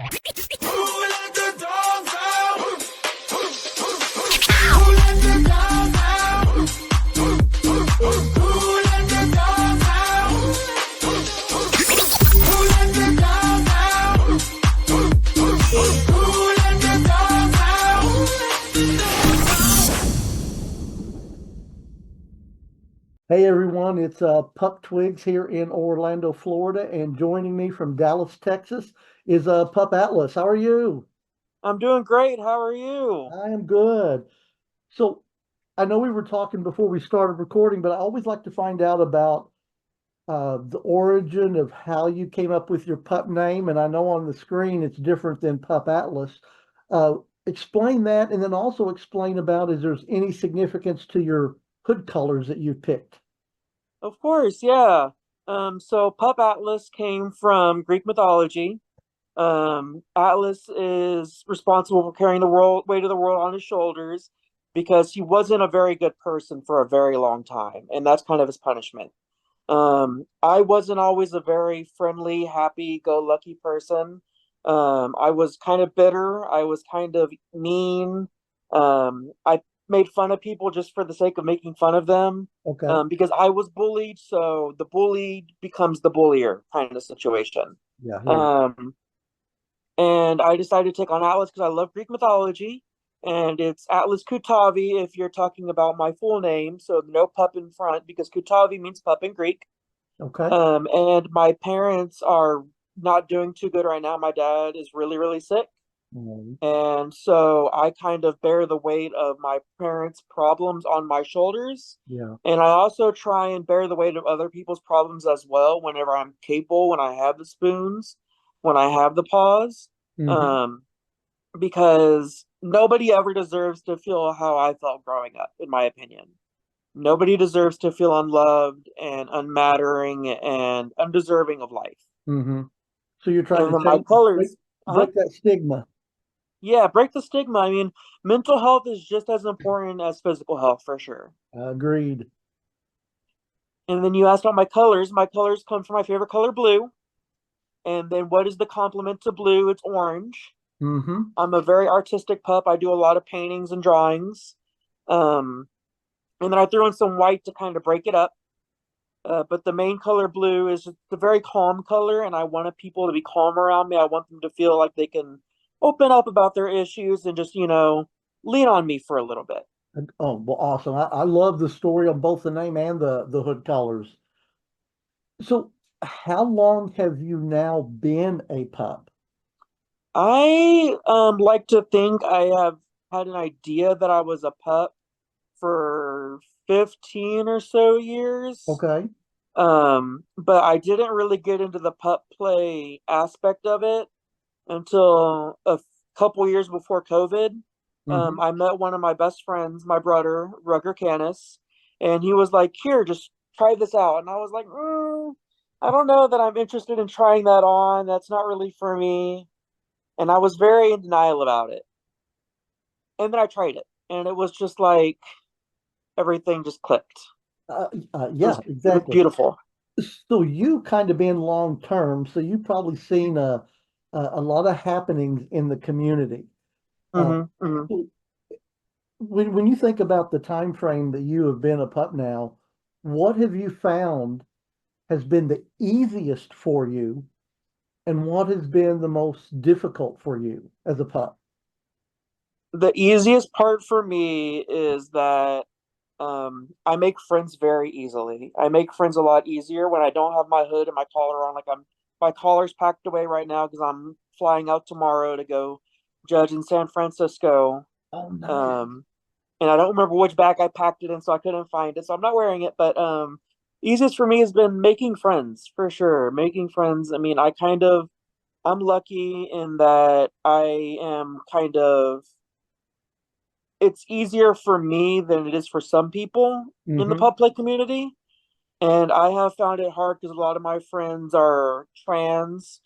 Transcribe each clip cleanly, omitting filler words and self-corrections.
let the dogs out? Who let the dogs out? Who let the dogs out? Who let the dogs out? Who let the dogs out? Hey everyone, it's Pup Twigs here in Orlando, Florida, and joining me from Dallas, Texas is Pup Atlas. How are you? I'm doing great. How are you? I am good. So I know we were talking before we started recording, but I always like to find out about the origin of how you came up with your pup name. And I know on the screen it's different than Pup Atlas. Uh, Explain that, and then also explain about is there's any significance to your hood colors that you picked. Of course, yeah. So Pup Atlas came from Greek mythology. Atlas is responsible for carrying the world weight of the world on his shoulders because he wasn't a very good person for a very long time, and that's kind of his punishment. I wasn't always a very friendly, happy-go-lucky person. I was kind of bitter. I was kind of mean. I made fun of people just for the sake of making fun of them, Okay. because I was bullied, so the bullied becomes the bullier kind of situation. Yeah, here. Um, and I decided to take on Atlas because I love Greek mythology, and it's Atlas Kutavi if you're talking about my full name, so no pup in front because Kutavi means pup in Greek. Okay. And my parents are not doing too good right now. My dad is really, really sick. Mhm. And so I kind of bear the weight of my parents' problems on my shoulders. Yeah. And I also try and bear the weight of other people's problems as well whenever I'm capable, when I have the spoons, when I have the paws. Hmm. Um, because nobody ever deserves to feel how I felt growing up, in my opinion. Nobody deserves to feel unloved and unmattering and undeserving of life. Hmm. So you're trying And to then my change, colors, break that stigma. yeah, break the stigma. I mean, mental health is just as important as physical health for sure. Agreed. And then you asked about my colors. My colors come from my favorite color, blue. And then what is the complement to blue? It's orange. Hmm. I'm a very artistic pup. I do a lot of paintings and drawings. Um, and then I threw in some white to kind of break it up. But the main color blue is just a very calm color, and I wanted people to be calm around me. I want them to feel like they can open up about their issues and just, lean on me for a little bit. Oh, well, awesome. I love the story of both the name and the hood colors. So how long have you now been a pup? I like to think I have had an idea that I was a pup for 15 or so years. Okay. But I didn't really get into the pup play aspect of it until a couple years before COVID. Hmm. I met one of my best friends, my brother, Rugger Canis, and he was like, "Here, just try this out." And I was like, I don't know that I'm interested in trying that on. That's not really for me. And I was very in denial about it. And then I tried it, and it was just like everything just clicked. Yeah, It was exactly. beautiful. So you kind of been long term, so you've probably seen a lot of happenings in the community. Uh, Hmm, hmm. so when you think about the time frame that you have been a pup now, what have you found has been the easiest for you, and what has been the most difficult for you as a pup? The easiest part for me is that I make friends very easily. I make friends a lot easier when I don't have my hood and my collar on. Like my collar's packed away right now because I'm flying out tomorrow to go judge in San Francisco. Oh, nice. Um, and I don't remember which bag I packed it in, so I couldn't find it. So I'm not wearing it. But easiest for me has been making friends for sure. Making friends. I mean, I'm lucky in that I am kind of it's easier for me than it is for some people in the Hmm. pup play community. And I have found it hard because a lot of my friends are trans.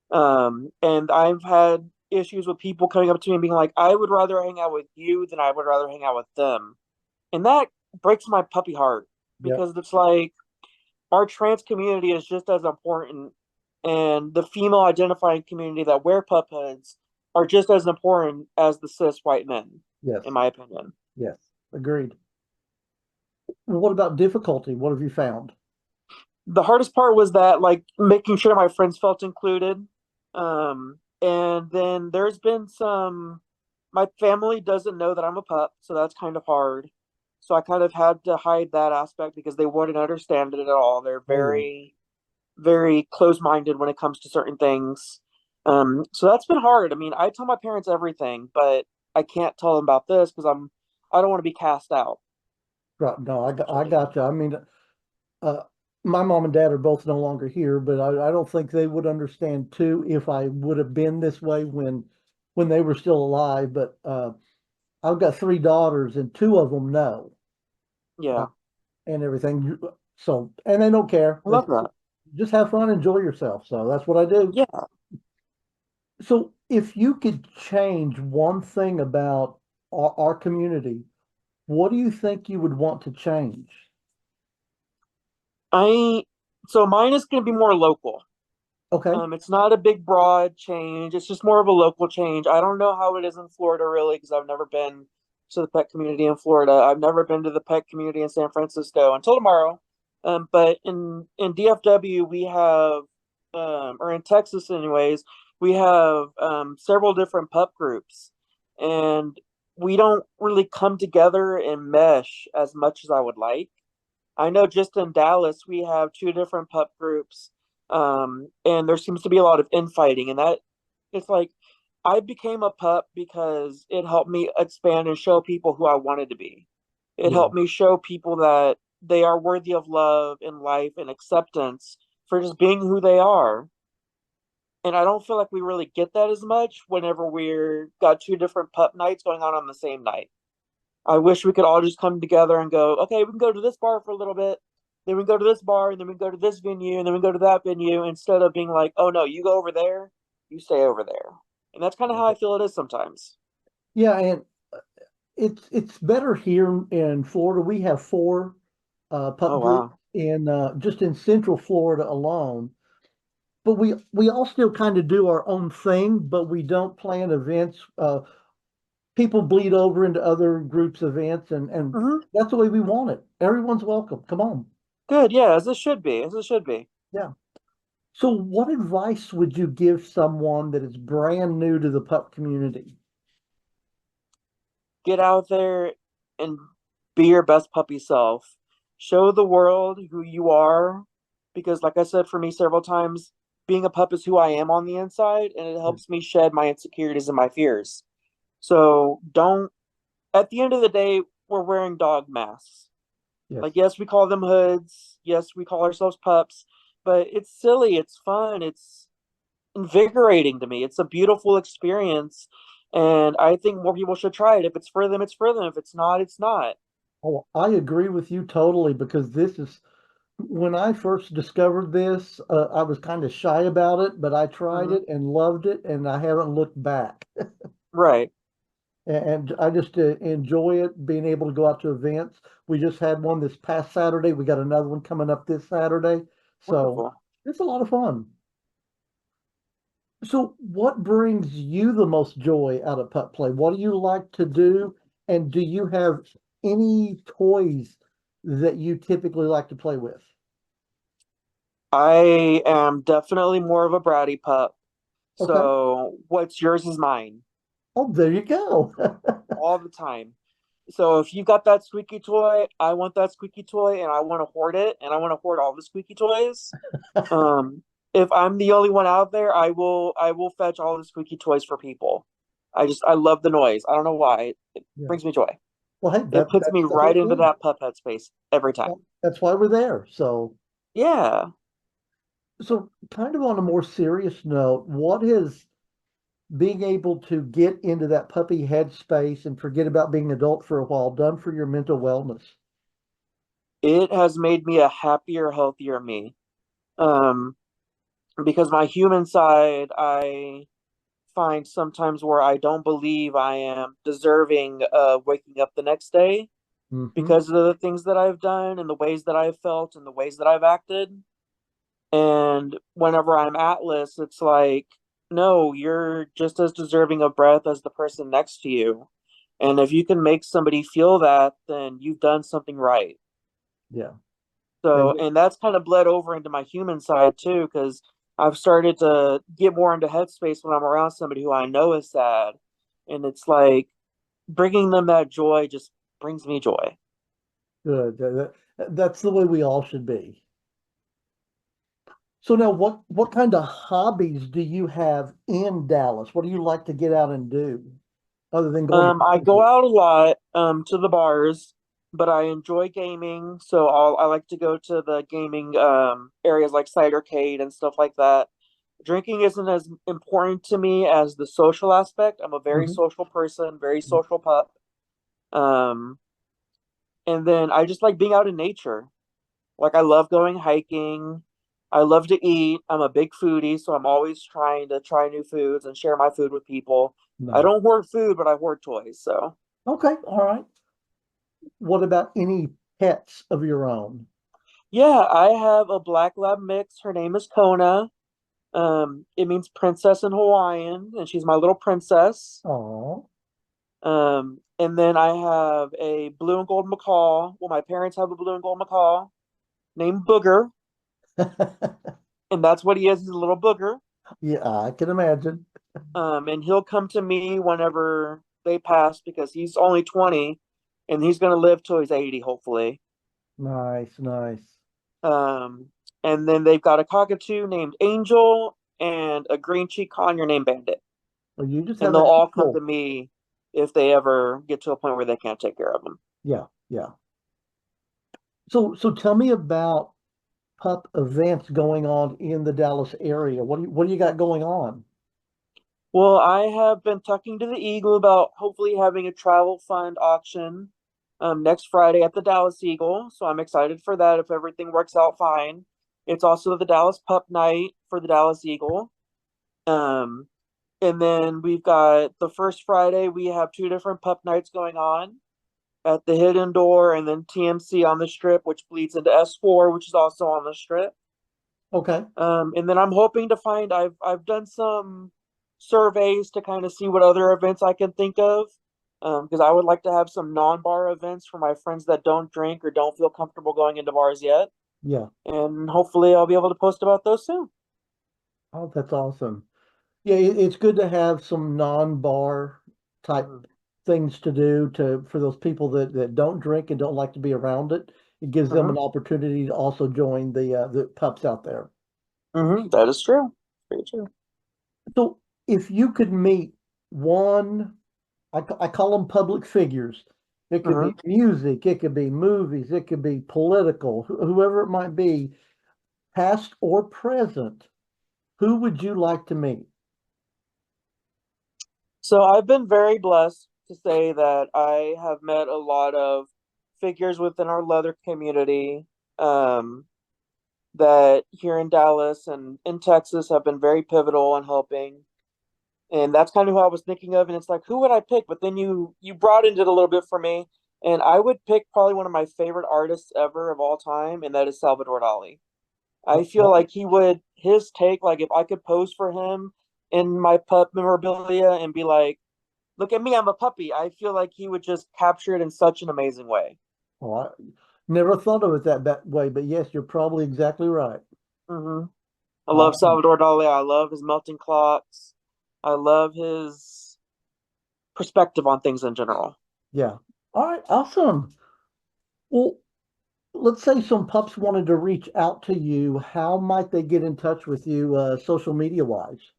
And I've had issues with people coming up to me and being like, I would rather hang out with you than I would rather hang out with them. And that breaks my puppy heart Yep. because it's like our trans community is just as important and the female identifying community that wear pup hoods are just as important as the cis white men, Yes. in my opinion. Yes. Agreed. What about difficulty? What have you found? The hardest part was that, like, making sure my friends felt included. And then there's been some, my family doesn't know that I'm a pup, so that's kind of hard. So I kind of had to hide that aspect because they wouldn't understand it at all. They're Oh, yeah. very, very close-minded when it comes to certain things. So that's been hard. I mean, I tell my parents everything, but I can't tell them about this because I don't want to be cast out, Right. No, I essentially. got you. I mean, uh, my mom and dad are both no longer here, but I don't think they would understand too if I would have been this way when they were still alive. But I've got three daughters, and two of them know Yeah, and everything. So, and they don't care. I They love that. just have fun, enjoy yourself. So that's what I do. Yeah, So, if you could change one thing about our community, what do you think you would want to change? I so mine is going to be more local. Okay. It's not a big broad change. It's just more of a local change. I don't know how it is in Florida really because I've never been to the pet community in Florida. I've never been to the pet community in San Francisco until tomorrow. But in DFW we have, or in Texas anyways, we have several different pup groups, and we don't really come together and mesh as much as I would like. I know just in Dallas we have two different pup groups, and there seems to be a lot of infighting, and that it's like I became a pup because it helped me expand and show people who I wanted to be. It Yeah. helped me show people that they are worthy of love and life and acceptance for just being who they are. And I don't feel like we really get that as much whenever we're got two different pup nights going on the same night. I wish we could all just come together and go, okay, we can go to this bar for a little bit, then we go to this bar, and then we go to this venue, and then we go to that venue, instead of being like, oh no, you go over there, you stay over there. And that's kind of how I feel it is sometimes. Yeah, and it's better here in Florida. We have four Oh pup groups wow. in just in Central Florida alone. But we all still kind of do our own thing, but we don't plan events. People bleed over into other groups' events, and Hmm. that's the way we want it. Everyone's welcome. Come on. Good, yeah, as it should be, as it should be. Yeah. So, what advice would you give someone that is brand new to the pup community? Get out there and be your best puppy self. Show the world who you are, because, like I said for me several times, being a pup is who I am on the inside, and it Yeah. helps me shed my insecurities and my fears. So don't, at the end of the day, we're wearing dog masks. Yes. Like, yes, we call them hoods. Yes, we call ourselves pups, but it's silly. It's fun. It's invigorating to me. It's a beautiful experience. And I think more people should try it. If it's for them, it's for them. If it's not, it's not. Oh, I agree with you totally because this is when I first discovered this, I was kind of shy about it, but I tried Hmm. it and loved it, and I haven't looked back. Right. And I just enjoy it, being able to go out to events. We just had one this past Saturday. We got another one coming up this Saturday. So Wonderful. it's a lot of fun. So, what brings you the most joy out of pup play? What do you like to do? And do you have any toys that you typically like to play with? I am definitely more of a bratty pup. Okay. So what's yours is mine Oh, there you go. all the time. So if you got that squeaky toy, I want that squeaky toy, and I want to hoard it, and I want to hoard all the squeaky toys. Um, if I'm the only one out there, I will fetch all the squeaky toys for people. I love the noise. I don't know why. It Yeah. brings me joy. Well, hey, It puts me that's the whole right into thing. that pup headspace every time. That's why we're there. So, Yeah. kind of on a more serious note, what is being able to get into that puppy headspace and forget about being an adult for a while done for your mental wellness? It has made me a happier, healthier me. Um, because my human side, I find sometimes where I don't believe I am deserving of waking up the next day Hmm. because of the things that I've done and the ways that I've felt and the ways that I've acted. And whenever I'm Atlas, it's like, no, you're just as deserving of breath as the person next to you. And if you can make somebody feel that, then you've done something right. Yeah. So, And and that's kind of bled over into my human side too, because I've started to get more into headspace when I'm around somebody who I know is sad. And it's like bringing them that joy just brings me joy. good. That's the way we all should be. So now what kind of hobbies do you have in Dallas? What do you like to get out and do other than going to I go concerts? out a lot to the bars, but I enjoy gaming, so I like to go to the gaming areas like Cidercade and stuff like that. Drinking isn't as important to me as the social aspect. I'm a very Mhm. social person, very social pup. Um, and then I just like being out in nature. Like I love going hiking. I love to eat. I'm a big foodie, so I'm always trying to try new foods and share my food with people. I Nice. don't hoard food, but I hoard toys, so. Okay, all right. What about any pets of your own? Yeah, I have a black lab mix. Her name is Kona. It means princess in Hawaiian, and she's my little princess. Oh. And then I have a blue and gold macaw. Well, my parents have a blue and gold macaw named Booger, and that's what he is. He's a little booger. Yeah, I can imagine. And he'll come to me whenever they pass because he's only 20, and he's gonna live till he's 80, hopefully. Nice, nice. Um, and then they've got a cockatoo named Angel and a green cheek conure named Bandit. Well, you just And have they'll a all come to handful. me if they ever get to a point where they can't take care of them. Yeah, yeah. So tell me about pup events going on in the Dallas area. What do you got going on? Well, I have been talking to the Eagle about hopefully having a travel fund auction next Friday at the Dallas Eagle. So I'm excited for that if everything works out fine. It's also the Dallas Pup Night for the Dallas Eagle. Um, and then we've got the first Friday, we have two different pup nights going on at the Hidden Door and then TMC on the Strip, which bleeds into S4, which is also on the Strip. Okay. And then I'm hoping to find I've done some surveys to kind of see what other events I can think of. Because I would like to have some non-bar events for my friends that don't drink or don't feel comfortable going into bars yet. Yeah. And hopefully I'll be able to post about those soon. Oh, that's awesome. Yeah, it's good to have some non-bar type Mm-hmm. things to do to for those people that don't drink and don't like to be around it. It gives them an Mm-hmm. opportunity to also join the pups out there. Mm-hmm. That is true. Very true. So if you could meet one, I call them public figures. It could be Mm-hmm. music, it could be movies, it could be political, whoever it might be, past or present. Who would you like to meet? So I've been very blessed to say that I have met a lot of figures within our leather community um, that here in Dallas and in Texas have been very pivotal in helping. And that's kind of who I was thinking of. And it's like, who would I pick? But then you broadened it a little bit for me. And I would pick probably one of my favorite artists ever of all time, and that is Salvador Dali. I feel Oh, like he would his take, like if I could pose for him in my pup memorabilia and be like, look at me, I'm a puppy. I feel like he would just capture it in such an amazing way. oh, I never thought of it that way, but yes, you're probably exactly right. Hmm I love Awesome. Salvador Dali. I love his melting clocks. I love his perspective on things in general. Yeah. All right, awesome. Well, let's say some pups wanted to reach out to you. How might they get in touch with you, social media wise?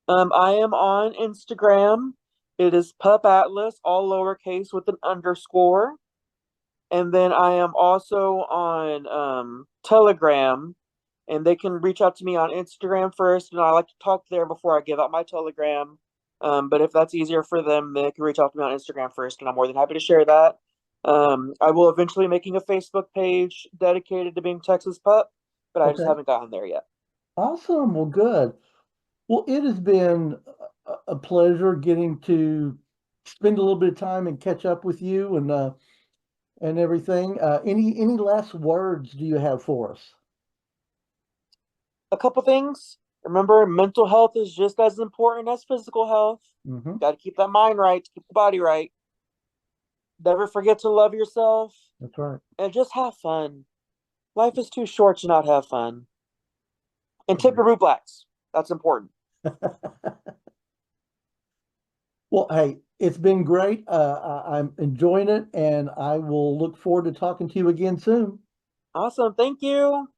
I am on Instagram. It is Pup Atlas, all lowercase with an underscore. And then I am also on Telegram, and they can reach out to me on Instagram first. And I like to talk there before I give out my Telegram. But if that's easier for them, they can reach out to me on Instagram first, and I'm more than happy to share that. I will eventually be making a Facebook page dedicated to being Texas Pup, but I just Okay. haven't gotten there yet. Awesome. Well, good. Well, it has been a pleasure getting to spend a little bit of time and catch up with you and everything. Any last words do you have for us? a couple things. Remember, mental health is just as important as physical health. Hmm. Got to keep that mind right to keep the body right. Never forget to love yourself That's right. and just have fun. Life is too short to not have fun. And tip your boot blacks. That's important. Well, hey, it's been great. I'm enjoying it, and I will look forward to talking to you again soon. Awesome. Thank you.